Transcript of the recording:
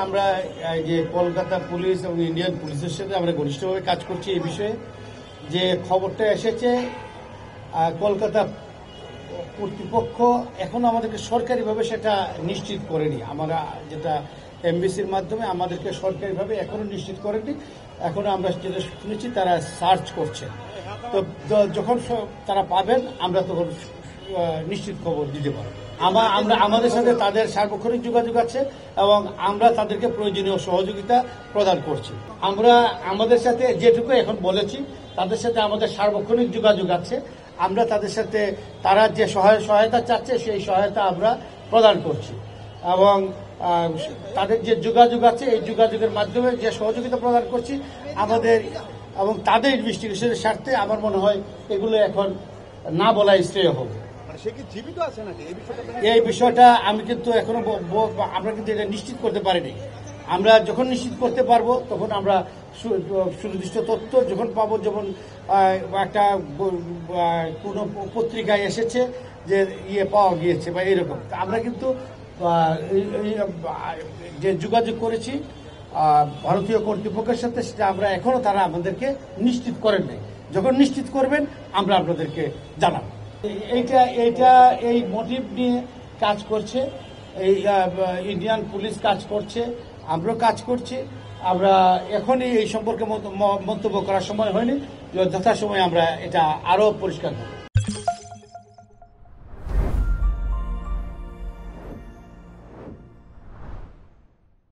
আমরা যে কলকাতা পুলিশ এবং ইন্ডিয়ান পুলিশের সাথে আমরা ঘনিষ্ঠভাবে কাজ করছি এই বিষয়ে। যে খবরটা এসেছে কলকাতা কর্তৃপক্ষ এখনো আমাদেরকে সরকারিভাবে সেটা নিশ্চিত করেনি। আমরা যেটা এমবিসির মাধ্যমে আমাদেরকে সরকারিভাবে এখনো নিশ্চিত করেনি। এখনো আমরা যেটা শুনেছি তারা সার্চ করছে। তো যখন তারা পাবেন আমরা তখন নিশ্চিত খবর দিতে পারবো। আমরা আমাদের সাথে তাদের সার্বক্ষণিক যোগাযোগ আছে এবং আমরা তাদেরকে প্রয়োজনীয় সহযোগিতা প্রদান করছি। আমরা আমাদের সাথে যেটুকু এখন বলেছি তাদের সাথে আমাদের সার্বক্ষণিক যোগাযোগ আছে। আমরা তাদের সাথে তারা যে সহায়তা চাচ্ছে সেই সহায়তা আমরা প্রদান করছি এবং তাদের যে যোগাযোগ আছে এই যোগাযোগের মাধ্যমে যে সহযোগিতা প্রদান করছি আমাদের এবং তাদের ইনভেস্টিগেশনের স্বার্থে আমার মনে হয় এগুলো এখন না বলাই শ্রেয় হবে। এই বিষয়টা আমি কিন্তু এখনো আমরা কিন্তু এটা নিশ্চিত করতে পারিনি। আমরা যখন নিশ্চিত করতে পারবো তখন আমরা সুনির্দিষ্ট তথ্য যখন পাবো, যেমন একটা কোনো পত্রিকায় এসেছে যে পাওয়া গিয়েছে বা এরকম, আমরা কিন্তু যে যোগাযোগ করেছি ভারতীয় কর্তৃপক্ষের সাথে সেটা আমরা এখনো তারা আমাদেরকে নিশ্চিত করেন নাই। যখন নিশ্চিত করবেন আমরা আপনাদেরকে জানাবো। এই মোটিভ নিয়ে কাজ করছে এই ইন্ডিয়ান পুলিশ কাজ করছে, আমরাও কাজ করছি। আমরা এখনই এই সম্পর্কে মন্তব্য করার সময় হয়নি, যথাসময়ে আমরা এটা আরো পরিষ্কার করব।